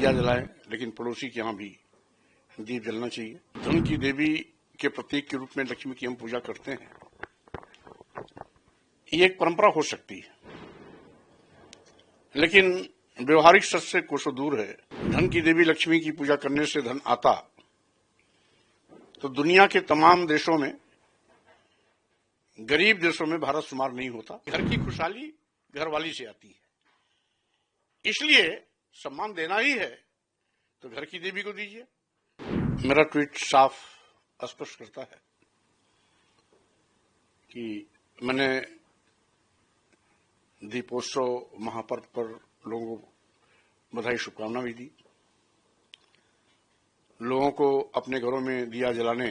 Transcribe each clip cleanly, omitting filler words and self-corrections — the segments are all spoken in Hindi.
दिया जलाएं, लेकिन पड़ोसी के यहाँ भी दीप जलना चाहिए। धन की देवी के प्रतीक के रूप में लक्ष्मी की हम पूजा करते हैं। ये एक परंपरा हो सकती है, लेकिन व्यवहारिक सच से कोसों दूर है। धन की देवी लक्ष्मी की पूजा करने से धन आता तो दुनिया के तमाम देशों में, गरीब देशों में भारत शुमार नहीं होता। घर की खुशहाली घर वाली से आती है, इसलिए सम्मान देना ही है तो घर की देवी को दीजिए। मेरा ट्वीट साफ स्पष्ट करता है कि मैंने दीपोत्सव महापर्व पर लोगों को बधाई शुभकामना भी दी। लोगों को अपने घरों में दिया जलाने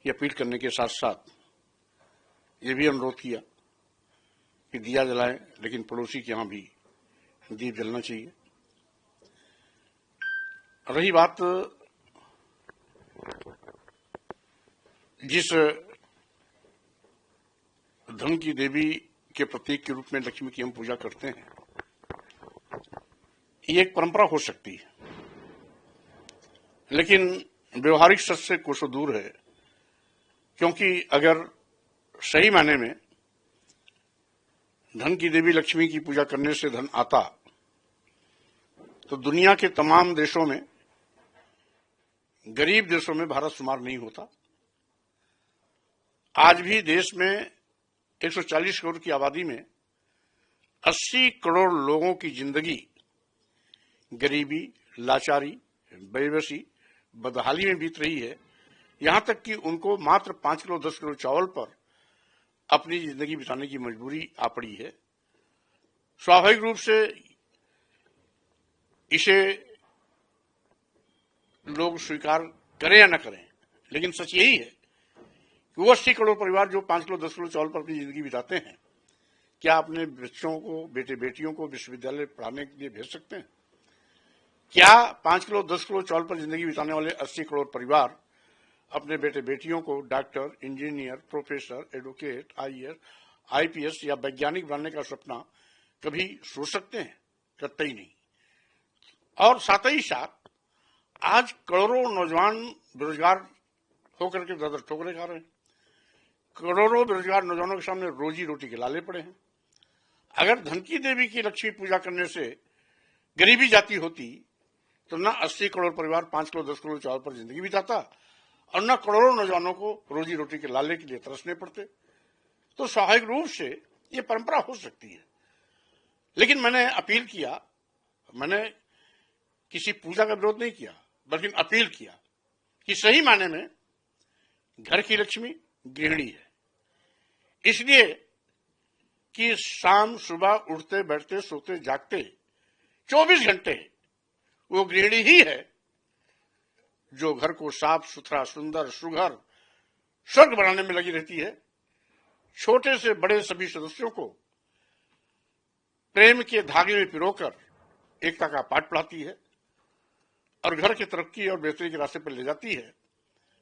की अपील करने के साथ साथ ये भी अनुरोध किया कि दिया जलाएं, लेकिन पड़ोसी के यहाँ भी दीप जलना चाहिए। रही बात जिस धन की देवी के प्रतीक के रूप में लक्ष्मी की हम पूजा करते हैं, ये एक परंपरा हो सकती है, लेकिन व्यवहारिक सच से कोसों दूर है। क्योंकि अगर सही मायने में धन की देवी लक्ष्मी की पूजा करने से धन आता तो दुनिया के तमाम देशों में, गरीब देशों में भारत शुमार नहीं होता। आज भी देश में 140 करोड़ की आबादी में 80 करोड़ लोगों की जिंदगी गरीबी, लाचारी, बेबसी, बदहाली में बीत रही है। यहां तक कि उनको मात्र 5 किलो 10 किलो चावल पर अपनी जिंदगी बिताने की मजबूरी आ पड़ी है। स्वाभाविक रूप से इसे लोग स्वीकार करें या न करें, लेकिन सच यही है कि वो 80 करोड़ परिवार जो 5 किलो 10 किलो चावल पर अपनी जिंदगी बिताते हैं, क्या अपने बच्चों को, बेटे बेटियों को विश्वविद्यालय पढ़ाने के लिए भेज सकते हैं? क्या 5 किलो 10 किलो चावल पर जिंदगी बिताने वाले 80 करोड़ परिवार अपने बेटे बेटियों को doctor, engineer, professor, advocate, IAS, IPS या वैज्ञानिक बनने का सपना कभी सोच सकते हैं? कतई नहीं। और साथ ही साथ आज करोड़ों नौजवान बेरोजगार होकर के दर ठोकरे खा रहे हैं। करोड़ों बेरोजगार नौजवानों के सामने रोजी रोटी के लाले पड़े हैं। अगर धन की देवी की लक्ष्मी पूजा करने से गरीबी जाती होती तो न 80 करोड़ परिवार 5 किलो 10 किलो चावल पर जिंदगी बिताता और न करोड़ों नौजवानों को रोजी रोटी के लाले के लिए तरसने पड़ते। तो स्वाभाविक रूप से ये परंपरा हो सकती है, लेकिन मैंने अपील किया, मैंने किसी पूजा का विरोध नहीं किया, बल्कि अपील किया कि सही मायने में घर की लक्ष्मी गृहिणी है। इसलिए कि शाम सुबह उठते बैठते सोते जागते 24 घंटे वो गृहिणी ही है जो घर को साफ सुथरा, सुंदर, सुघर, स्वर्ग बनाने में लगी रहती है। छोटे से बड़े सभी सदस्यों को प्रेम के धागे में पिरोकर एकता का पाठ पढ़ाती है और घर की तरक्की और बेहतरी के रास्ते पर ले जाती है।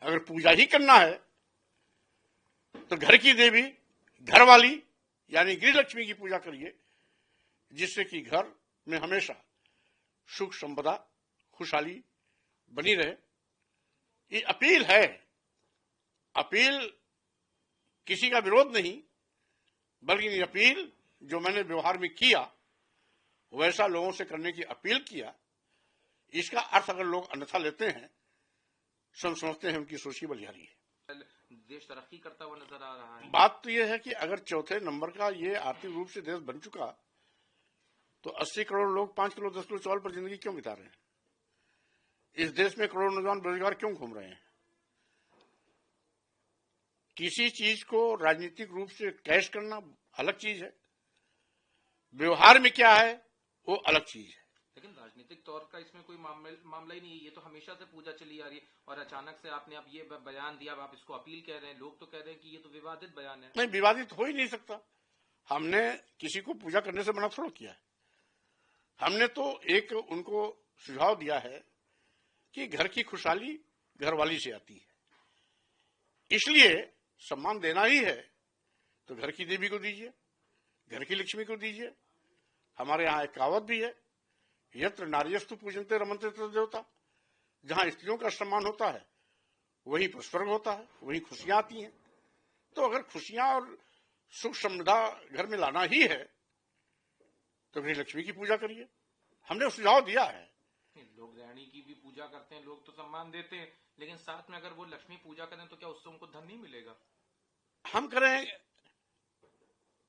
अगर पूजा ही करना है तो घर की देवी, घर वाली यानी गृह लक्ष्मी की पूजा करिए, जिससे कि घर में हमेशा सुख संपदा, खुशहाली बनी रहे। ये अपील है, अपील किसी का विरोध नहीं, बल्कि ये अपील जो मैंने व्यवहार में किया वैसा लोगों से करने की अपील किया। इसका अर्थ अगर लोग अन्यथा लेते हैं, समझते हैं उनकी सोच की बलिहारी है। देश तरक्की करता हुआ नजर आ रहा है। बात तो यह है कि अगर चौथे नंबर का ये आर्थिक रूप से देश बन चुका तो 80 करोड़ लोग 5 किलो 10 किलो चावल पर जिंदगी क्यों बिता रहे हैं? इस देश में करोड़ों नौजवान बेरोजगार क्यों घूम रहे हैं? किसी चीज को राजनीतिक रूप से कैश करना अलग चीज है, व्यवहार में क्या है वो अलग चीज है। लेकिन राजनीतिक तौर का इसमें कोई मामला ही नहीं है। ये तो हमेशा से पूजा चली आ रही है और अचानक से आपने अब ये बयान दिया, आप इसको अपील कह रहे हैं। लोग तो कह रहे हैं कि ये तो विवादित बयान है। नहीं, विवादित हो ही नहीं सकता। हमने किसी को पूजा करने से मना थोड़ा किया है। हमने तो एक उनको सुझाव दिया है कि घर की खुशहाली घर वाली से आती है, इसलिए सम्मान देना ही है तो घर की देवी को दीजिए, घर की लक्ष्मी को दीजिए। हमारे यहाँ एक कहावत भी है, यत्र नार्यस्तु पूजन्ते रमन्ते तत्र देवता, जहां स्त्रियों का सम्मान होता है वहीं पर स्वर्ग होता है, वहीं खुशियां आती हैं। तो अगर खुशियां और सुख समृद्धा घर में लाना ही है तो गृह लक्ष्मी की पूजा करिए। हमने सुझाव दिया है। लोग गृहिणी की भी पूजा करते हैं, लोग तो सम्मान देते हैं, लेकिन साथ में अगर वो लक्ष्मी पूजा करें तो क्या उससे उनको धन नहीं मिलेगा? हम करें,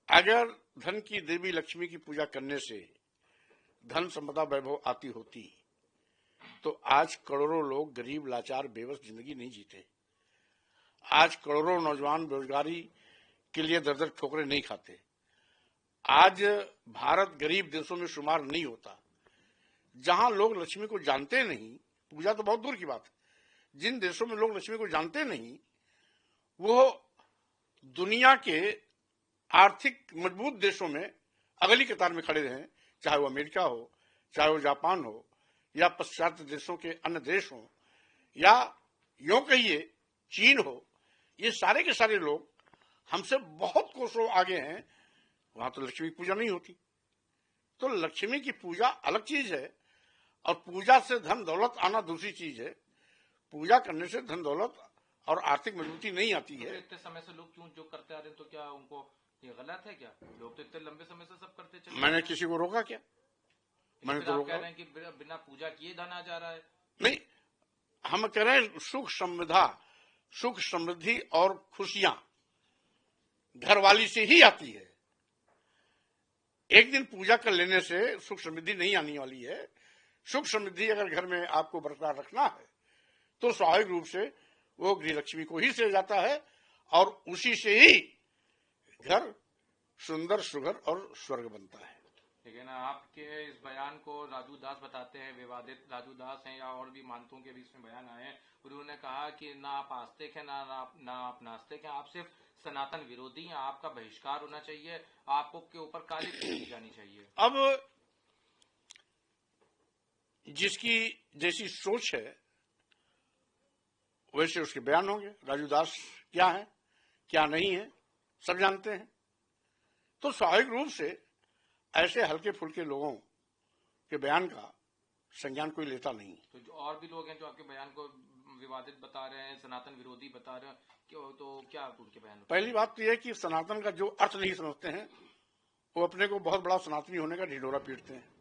अगर धन की देवी लक्ष्मी की पूजा करने से धन संपदा वैभव आती होती तो आज करोड़ों लोग गरीब लाचार बेबस जिंदगी नहीं जीते। आज करोड़ों नौजवान बेरोजगारी के लिए दर दर ठोकरें नहीं खाते। आज भारत गरीब देशों में शुमार नहीं होता। जहां लोग लक्ष्मी को जानते नहीं, पूजा तो बहुत दूर की बात है, जिन देशों में लोग लक्ष्मी को जानते नहीं वो दुनिया के आर्थिक मजबूत देशों में अगली कतार में खड़े हैं, चाहे वो अमेरिका हो, चाहे वो जापान हो, या पाश्चात्य देशों के अन्य देश हो, या यूं कहिए चीन हो। ये सारे के सारे लोग हमसे बहुत कोसों आगे हैं, वहां तो लक्ष्मी की पूजा नहीं होती। तो लक्ष्मी की पूजा अलग चीज है और पूजा से धन दौलत आना दूसरी चीज है। पूजा करने से धन दौलत और आर्थिक मजबूती नहीं आती है। तो इतने समय से लोग क्यों जो करते आ रहे हैं, तो क्या उनको ये गलत है क्या? लोग तो इतने लंबे समय से सब करते चले। मैंने किसी को रोका क्या? मैंने तो रोका? कह रहे हैं कि बिना पूजा किए धन आ जा रहा है। नहीं, हम कह रहे हैं सुख समृद्धा, सुख समृद्धि और खुशियां घर वाली से ही आती है। एक दिन पूजा कर लेने से सुख समृद्धि नहीं आने वाली है। सुख समृद्धि अगर घर में आपको बरकरार रखना है तो स्वाभाविक रूप से वो गृह लक्ष्मी को ही से जाता है और उसी से ही घर सुंदर सुघर और स्वर्ग बनता है। लेकिन आपके इस बयान को राजू दास बताते हैं, विवादित राजू दास हैं या और भी मानतों के भी इसमें बयान आए हैं। उन्होंने कहा कि ना आप आस्तिक हैं ना आप नास्तिक हैं, आप सिर्फ सनातन विरोधी हैं, आपका बहिष्कार होना चाहिए, आपको के ऊपर काली की जानी चाहिए। अब जिसकी जैसी सोच है वैसे उसके बयान होंगे। राजू दास क्या है क्या नहीं है सब जानते हैं। तो स्वाभाविक रूप से ऐसे हल्के फुल्के लोगों के बयान का संज्ञान कोई लेता नहीं। तो जो और भी लोग हैं जो आपके बयान को विवादित बता रहे हैं, सनातन विरोधी बता रहे हैं, क्यों, तो क्या उनके बयान? पहली बात तो यह कि सनातन का जो अर्थ नहीं समझते हैं वो अपने को बहुत बड़ा सनातनी होने का ढिंढोरा पीटते हैं।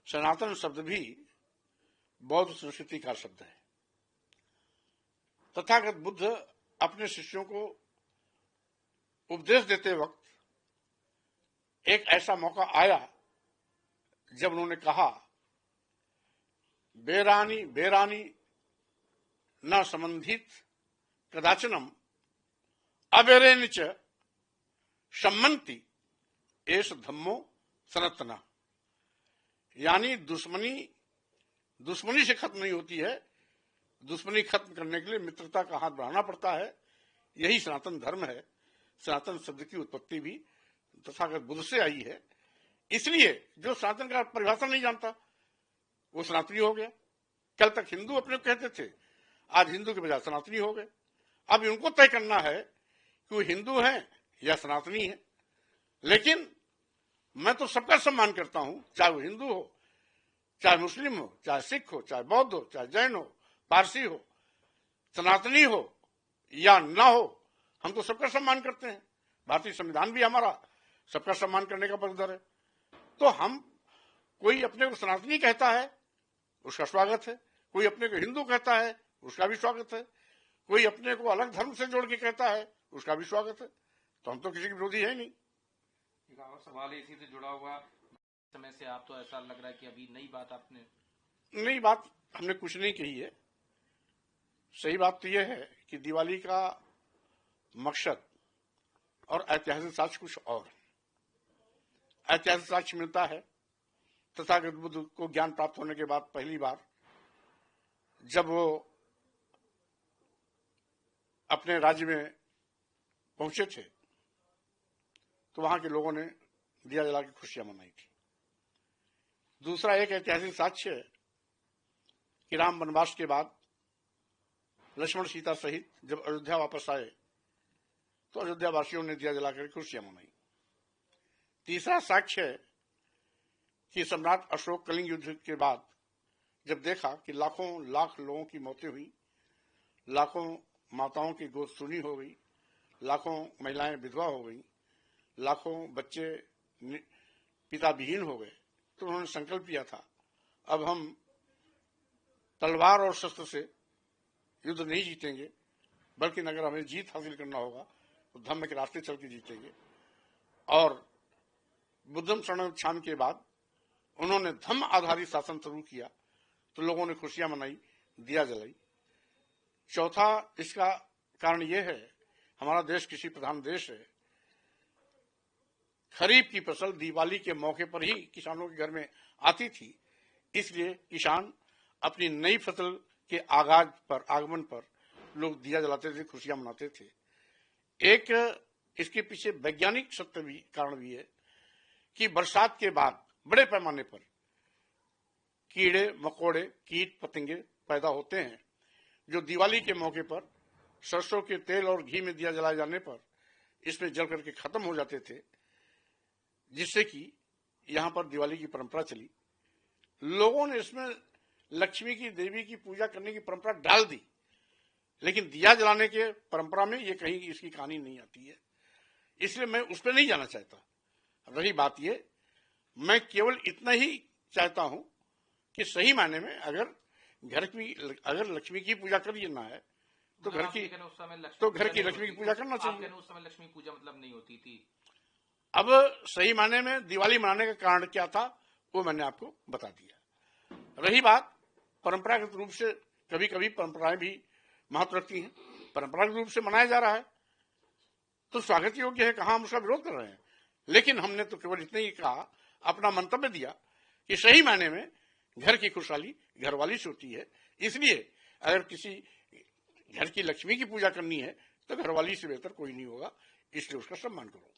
सनातन शब्द भी बौद्ध संस्कृति का शब्द है। तथागत बुद्ध अपने शिष्यों को उपदेश देते वक्त एक ऐसा मौका आया जब उन्होंने कहा, बेरानी बेरानी न संबंधित कदाचनम अबेरेन च सम्मन्ति एष धम्मो सनातना। यानी दुश्मनी से खत्म नहीं होती है, दुश्मनी खत्म करने के लिए मित्रता का हाथ बढ़ाना पड़ता है। यही सनातन धर्म है। सनातन शब्द की उत्पत्ति भी तथागत बुद्ध से आई है। इसलिए जो सनातन का परिभाषा नहीं जानता वो सनातनी हो गया। कल तक हिंदू अपने को कहते थे, आज हिंदू के बजाय सनातनी हो गए। अब उनको तय करना है कि वो हिंदू है या सनातनी है। लेकिन मैं तो सबका सम्मान करता हूं, चाहे वो हिंदू हो, चाहे मुस्लिम हो, चाहे सिख हो, चाहे बौद्ध हो, चाहे जैन हो, पारसी हो, सनातनी हो या ना हो, हम तो सबका सम्मान करते हैं। भारतीय संविधान भी हमारा सबका सम्मान करने का पक्षधर है। तो हम, कोई अपने को सनातनी कहता है उसका स्वागत है, कोई अपने को हिंदू कहता है उसका भी स्वागत है, कोई अपने को अलग धर्म से जोड़ के कहता है उसका भी स्वागत है। तो हम तो किसी के विरोधी है नहीं। एक और सवाल इसी से जुड़ा हुआ, समय से आप तो ऐसा लग रहा है कि अभी नई बात आपने नई बात हमने कुछ नहीं कही है। सही बात तो यह है कि दिवाली का मकसद और ऐतिहासिक साक्ष्य कुछ और। ऐतिहासिक साक्ष्य मिलता है तथागत बुद्ध को ज्ञान प्राप्त होने के बाद पहली बार जब वो अपने राज्य में पहुंचे थे तो वहां के लोगों ने दिया जला के खुशियां मनाई थी। दूसरा एक ऐतिहासिक साक्ष्य है कि राम वनवास के बाद लक्ष्मण सीता सहित जब अयोध्या वापस आए तो अयोध्या वासियों ने दिया जलाकर खुशियां मनाई। तीसरा साक्ष्य है कि सम्राट अशोक कलिंग युद्ध के बाद जब देखा कि लाखों लाख लोगों की मौतें हुई, लाखों माताओं की गोद सूनी हो गई, लाखों महिलाएं विधवा हो गई, लाखों बच्चे पिता विहीन हो गए, तो उन्होंने संकल्प लिया था अब हम तलवार और शस्त्र से युद्ध नहीं जीतेंगे, बल्कि अगर हमें जीत हासिल करना होगा तो धम्म के रास्ते चल के जीतेंगे। और बुद्धम शरणम गच्छामि के बाद उन्होंने धम्म आधारित शासन शुरू किया तो लोगों ने खुशियां मनाई, दिया जलाई। चौथा इसका कारण यह है, हमारा देश कृषि प्रधान देश है। खरीफ की फसल दिवाली के मौके पर ही किसानों के घर में आती थी, इसलिए किसान अपनी नई फसल के आगमन पर लोग दिया जलाते थे, खुशियां मनाते थे। एक इसके पीछे वैज्ञानिक सत्य भी कारण भी है कि बरसात के बाद बड़े पैमाने पर कीड़े मकोड़े कीट पतंगे पैदा होते हैं, जो दिवाली के मौके पर सरसों के तेल और घी में दिया जलाए जाने पर इसमें जल करके खत्म हो जाते थे, जिससे कि यहां पर दिवाली की परंपरा चली। लोगों ने इसमें लक्ष्मी की देवी की पूजा करने की परंपरा डाल दी, लेकिन दिया जलाने के परंपरा में ये कहीं इसकी कहानी नहीं आती है, इसलिए मैं उस पर नहीं जाना चाहता। रही बात ये, मैं केवल इतना ही चाहता हूं कि सही मायने में अगर लक्ष्मी की पूजा करना है तो घर की लक्ष्मी की पूजा करना चाहिए। उस समय लक्ष्मी पूजा मतलब नहीं होती थी। अब सही मायने में दिवाली मनाने का कारण क्या था वो मैंने आपको बता दिया। रही बात परंपरागत रूप से, कभी कभी परंपराएं भी महत्व रखती हैं, परंपरागत रूप से मनाया जा रहा है तो स्वागत योग्य है, कहां हम उसका विरोध कर रहे हैं। लेकिन हमने तो केवल इतना ही कहा, अपना मंतव्य दिया कि सही मायने में घर की खुशहाली घरवाली से होती है, इसलिए अगर किसी घर की लक्ष्मी की पूजा करनी है तो घरवाली से बेहतर कोई नहीं होगा, इसलिए उसका सम्मान करो।